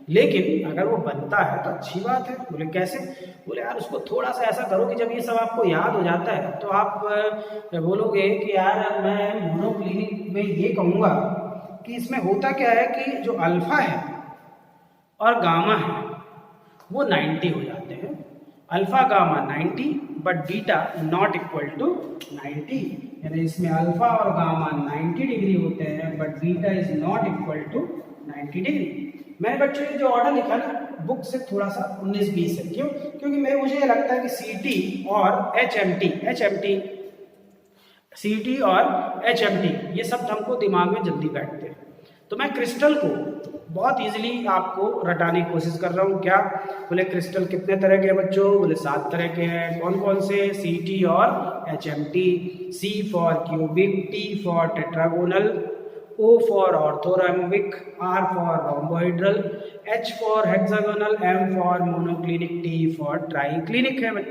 लेकिन अगर वो बनता है तो अच्छी बात है। बोले कैसे? बोले यार उसको थोड़ा सा ऐसा करो कि जब ये सब आपको याद हो जाता है तो आप बोलोगे कि यार मैं मोनोक्लिनिक में ये कहूँगा कि इसमें होता क्या है कि जो अल्फा है और गामा है वो 90 हो जाते हैं। Alpha gamma 90 but beta not equal to 90। यानी इसमें अल्फा और गामा 90 डिग्री होते हैं but beta is not equal to 90 degree. मैंने बच्चों ये जो ऑर्डर लिखा ना बुक से थोड़ा सा 19-20 है। क्यों? क्योंकि मुझे ये लगता है कि सीटी और सीटी और एचएमटी ये शब्द हमको दिमाग में जल्दी बैठते हैं। तो मैं क्रिस्टल को बहुत इजीली आपको रटाने की कोशिश कर रहा हूँ। क्या? बोले क्रिस्टल कितने तरह के हैं बच्चों? बोले 7 तरह के हैं। कौन कौन से? सीटी और HMT. C for cubic, T for tetragonal, O for orthorhombic, R for rhombohedral, H for hexagonal, M for monoclinic, T for triclinic है।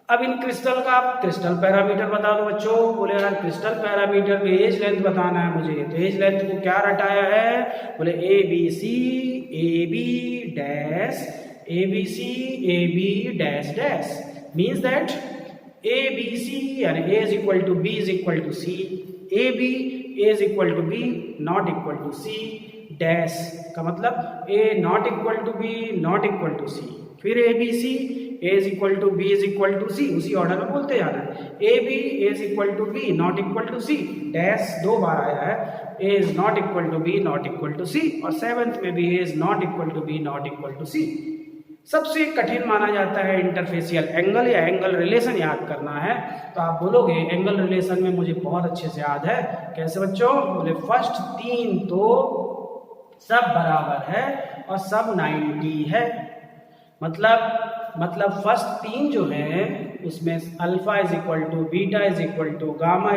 अब इन क्रिस्टल का आप क्रिस्टल पैरामीटर बता दो बच्चों। बोले यार क्रिस्टल पैरामीटर में एज लेंथ बताना है मुझे, तो एज लेंथ को क्या रटाया है? बोले A B C A B dash A B C A B dash dash. Means that A B C यानी ए is equal to B is equal to C, A B A is equal to B not equal to C dash का मतलब A not equal to B not equal to C। फिर A B C A is equal to B is equal to C, उसी order में बोलते जाना है। A B A is equal to B not equal to C dash 2 बार आया है। A is not equal to B not equal to C और 7th में भी A is not equal to B not equal to C। सबसे कठिन माना जाता है इंटरफेशियल एंगल या एंगल रिलेशन याद करना है। तो आप बोलोगे एंगल रिलेशन में मुझे बहुत अच्छे से याद है। कैसे बच्चों? बोले फर्स्ट 3 तो सब बराबर है और सब 90 है। मतलब फर्स्ट 3 जो है उसमें alpha is equal to beta is equal to gamma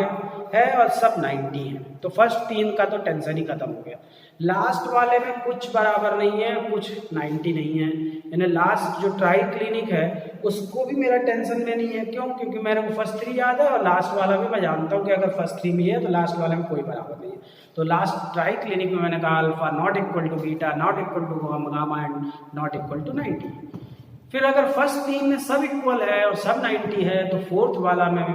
है और सब 90 है। तो फर्स्ट 3 का तो टेंशन ही खत्म हो गया। लास्ट वाले में कुछ बराबर नहीं है, कुछ 90 नहीं है। यानी लास्ट जो ट्राई क्लिनिक है उसको भी मेरा टेंशन में नहीं है। क्यों? क्योंकि मेरे को फर्स्ट 3 याद है और लास्ट वाला भी मैं जानता हूँ कि अगर फर्स्ट 3 में है तो लास्ट वाले में कोई बराबर नहीं है। तो लास्ट ट्राई क्लिनिक में मैंने कहा alpha not equal to beta not equal to gamma and not equal to 90। फिर अगर फर्स्ट 3 में सब इक्वल है और सब 90 है तो फोर्थ वाला में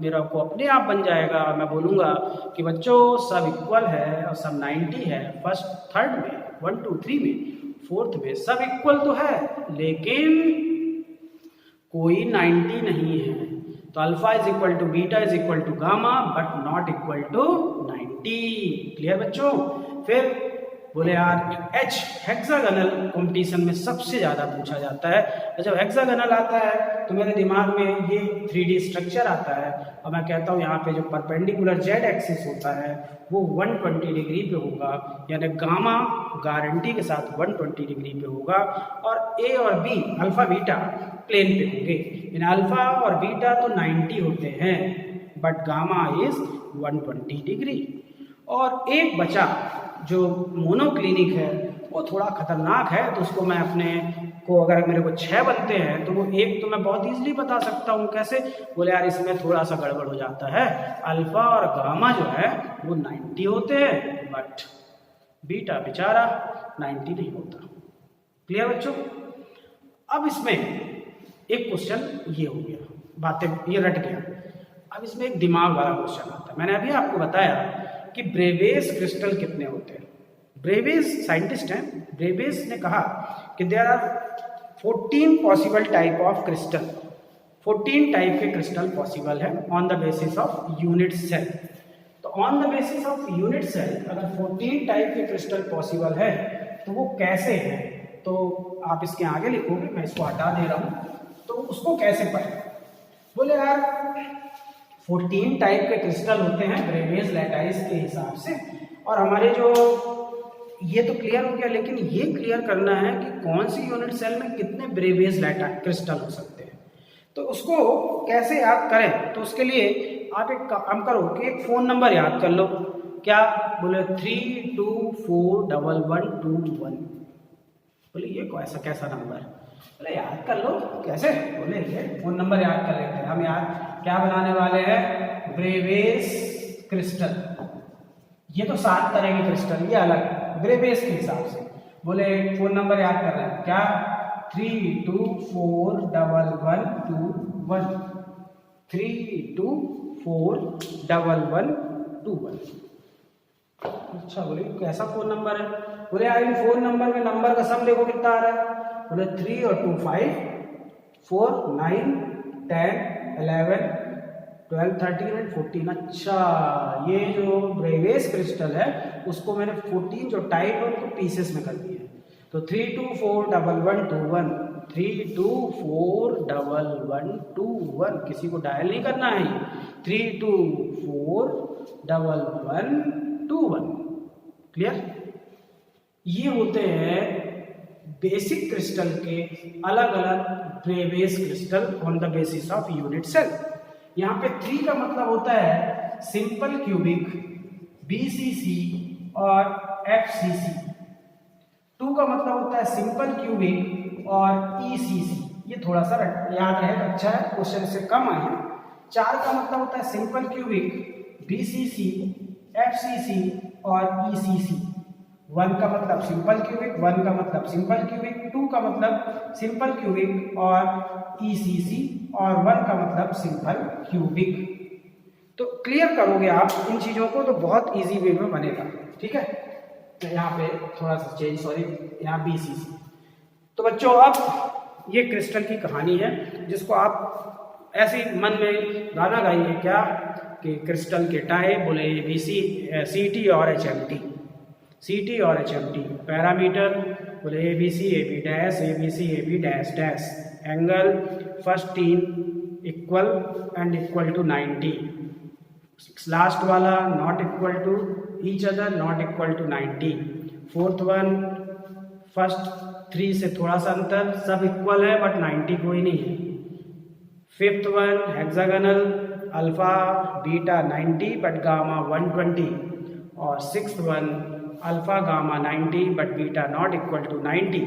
मेरा को अपने आप बन जाएगा और मैं बोलूँगा कि बच्चों सब इक्वल है और सब 90 है। फर्स्ट थर्ड में 1 2 3 में, फोर्थ में सब इक्वल तो है लेकिन कोई 90 नहीं है। तो alpha is equal to beta is equal to gamma but not equal to 90। Clear बच्चों? फिर बोले यार एच हेक्सागोनल कंपटीशन में सबसे ज़्यादा पूछा जाता है। और जब हेक्सागोनल आता है तो मेरे दिमाग में ये 3D स्ट्रक्चर आता है और मैं कहता हूँ यहाँ पे जो परपेंडिकुलर जेड एक्सिस होता है वो 120 डिग्री पे होगा, यानी गामा गारंटी के साथ 120 डिग्री पे होगा और ए और बी अल्फा बीटा प्लेन पे होंगे। यानी अल्फा और बीटा तो 90 होते हैं बट गामा इज 120 डिग्री। और एक बचा जो मोनोक्लिनिक है वो थोड़ा खतरनाक है, तो उसको मैं अपने को अगर मेरे को 6 बनते हैं तो वो एक तो मैं बहुत इजीली बता सकता हूँ। कैसे? बोले यार इसमें थोड़ा सा गड़बड़ हो जाता है, अल्फा और गामा जो है वो 90 होते हैं बट बीटा बेचारा 90 नहीं होता। क्लियर बच्चों? अब इसमें एक क्वेश्चन ये हो गया, बातें ये रट गया। अब इसमें एक दिमाग वाला क्वेश्चन आता है। मैंने अभी आपको बताया कि ब्रेवेस क्रिस्टल कितने होते हैं। ब्रेवेस साइंटिस्ट हैं, ब्रेवेस ने कहा कि there are 14 possible type of crystal, 14 type के क्रिस्टल पॉसिबल है on the basis of unit cell. तो on the basis of unit cell अगर 14 टाइप के क्रिस्टल पॉसिबल है तो वो कैसे है? तो आप इसके आगे लिखोगे, मैं इसको हटा दे रहा हूँ, तो उसको कैसे पढ़ें? बोले यार 14 टाइप के क्रिस्टल होते हैं ब्रेवेस लैटाइस के हिसाब से, और हमारे जो ये तो क्लियर हो गया, लेकिन ये क्लियर करना है कि कौन सी यूनिट सेल में कितने ब्रेवेस लैटाइस क्रिस्टल हो सकते हैं। तो उसको कैसे याद करें? तो उसके लिए आप एक काम करो कि एक फ़ोन नंबर याद कर लो। क्या? बोले 32411121। बोले ये ऐसा कैसा नंबर? बोले याद कर लो। कैसे? बोले ये फ़ोन नंबर याद कर लेते हैं हम। याद क्या बनाने वाले हैं? Bravais crystal. ये तो 7 तरह के क्रिस्टल, ये अलग ब्रेवेस के हिसाब से। बोले फ़ोन नंबर याद कर रहे हैं क्या? 32411121, 32411121। अच्छा, बोले कैसा फ़ोन नंबर है? बोले यार इन फ़ोन नंबर में नंबर का सम देखो कितना आ रहा है। बोले 3 और 2 5, 4 9 10 11 12 13 एंड 14। अच्छा, ये जो ब्रेवेस क्रिस्टल है उसको मैंने 14 जो टाइप है उनको पीसेस में कर दिया है। तो 32411121, 32411121, किसी को डायल नहीं करना है, 32411121। क्लियर? ये होते हैं बेसिक क्रिस्टल के अलग अलग Bravais crystal on the basis of unit cell. यहाँ पे 3 का मतलब होता है सिंपल क्यूबिक, बीसीसी और एफसीसी। 2 का मतलब होता है सिंपल क्यूबिक और ईसीसी। ये थोड़ा सा याद रहेगा, अच्छा है, क्वेश्चन से कम आए हैं। 4 का मतलब होता है सिंपल क्यूबिक, बीसीसी, एफसीसी और ईसीसी। 1 का मतलब सिंपल क्यूबिक, 1 का मतलब सिंपल क्यूबिक, 2 का मतलब सिंपल क्यूबिक और ईसीसी, और 1 का मतलब सिंपल क्यूबिक। तो क्लियर करोगे आप इन चीज़ों को तो बहुत इजी वे में बनेगा। ठीक है? तो यहाँ पे थोड़ा सा चेंज, सॉरी, यहाँ बीसीसी। तो बच्चों अब ये क्रिस्टल की कहानी है जिसको आप ऐसे मन में गाना गाइए क्या कि क्रिस्टल के टाइप बोले एबीसी, सीटी और एचएमटी, सीटी और एचएमटी। पैरामीटर बोले ABC, AB dash, ABC, AB dash dash. Angle first 3 equal and equal to 90, last वाला not equal to each other, not equal to 90। Fourth one first 3 से थोड़ा सा अंतर, सब इक्वल है बट 90 कोई नहीं है। Fifth one hexagonal, alpha beta 90 but gamma 120। और sixth one alpha gamma 90 but beta not equal to 90।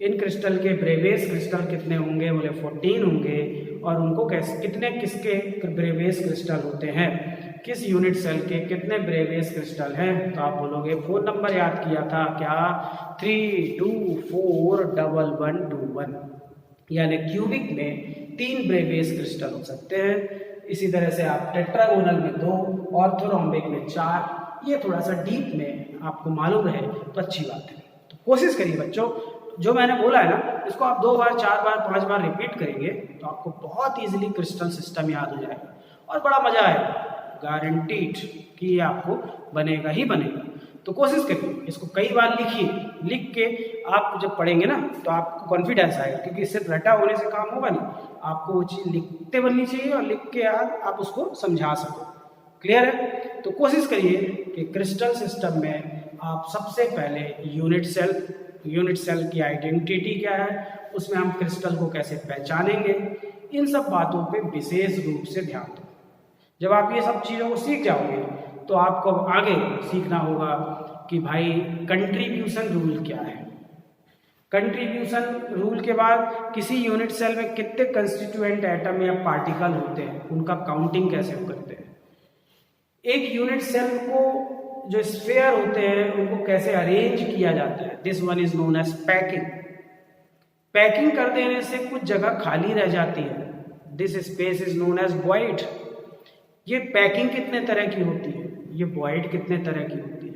इन क्रिस्टल के ब्रेवेस क्रिस्टल कितने होंगे, बोले 14 होंगे। और उनको कैसे कितने किसके ब्रेवेस क्रिस्टल होते हैं, किस यूनिट सेल के कितने ब्रेवेस क्रिस्टल हैं, तो आप बोलोगे फोन नंबर याद किया था क्या, 32411121, यानी क्यूबिक में 3 ब्रेवेस क्रिस्टल हो सकते हैं। इसी तरह से आप टेट्रागोनल में 2, ऑर्थोरोम्बिक में 4, ये थोड़ा सा डीप में आपको मालूम रहे तो अच्छी बात है। तो कोशिश करिए बच्चों, जो मैंने बोला है ना, इसको आप 2 बार 4 बार 5 बार रिपीट करेंगे तो आपको बहुत इजीली क्रिस्टल सिस्टम याद हो जाएगा और बड़ा मजा आएगा, गारंटीड कि ये आपको बनेगा ही बनेगा। तो कोशिश करिए, इसको कई बार लिखिए, लिख के आप जब पढ़ेंगे ना तो आपको कॉन्फिडेंस आएगा, क्योंकि सिर्फ रटा होने से काम होगा नहीं, आपको वो चीज़ लिखते बननी चाहिए और लिख के आप उसको समझा सको। क्लियर है? तो कोशिश करिए कि क्रिस्टल सिस्टम में आप सबसे पहले यूनिट सेल की आइडेंटिटी क्या है, उसमें हम क्रिस्टल को कैसे पहचानेंगे, इन सब बातों पे विशेष रूप से ध्यान दें। जब आप ये सब चीज़ों को सीख जाओगे तो आपको आगे सीखना होगा कि भाई कंट्रीब्यूशन रूल क्या है। कंट्रीब्यूशन रूल के बाद किसी यूनिट सेल में कितने कंस्टिट्यूएंट एटम या पार्टिकल होते हैं, उनका काउंटिंग कैसे करते हैं। एक यूनिट सेल को जो स्फीयर होते हैं उनको कैसे अरेंज किया जाता है, this one is known as packing. Packing कर देने से कुछ जगह खाली रह जाती है, this space is known as void. ये पैकिंग कितने तरह की होती है, ये वॉइड कितने तरह की होती है।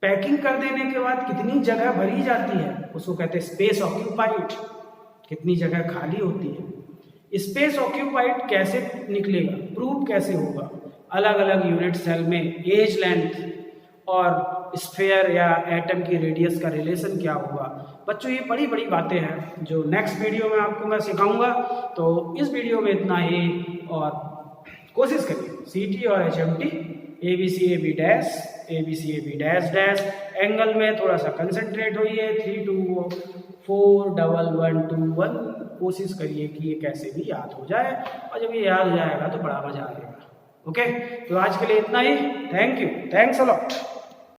पैकिंग कर देने के बाद कितनी जगह भरी जाती है, उसको कहते हैं स्पेस ऑक्यूपाइड, कितनी जगह खाली होती है। स्पेस ऑक्यूपाइड कैसे निकलेगा, प्रूव कैसे होगा, अलग अलग यूनिट सेल में एज लेंथ और स्फीयर या एटम की रेडियस का रिलेशन क्या होगा। बच्चों ये बड़ी बड़ी बातें हैं जो नेक्स्ट वीडियो में आपको मैं सिखाऊंगा। तो इस वीडियो में इतना ही, और कोशिश करिए सीटी और HMT ABC AB dash ABC AB dash dash angle में थोड़ा सा कंसंट्रेट होइए, 3 2 4 1 1 2 1, कोशिश करिए कि ये कैसे भी याद हो जाए, और जब ये याद हो जाएगा तो बड़ा मजा आएगा। ओके, तो आज के लिए इतना ही। Thank you, thanks a lot.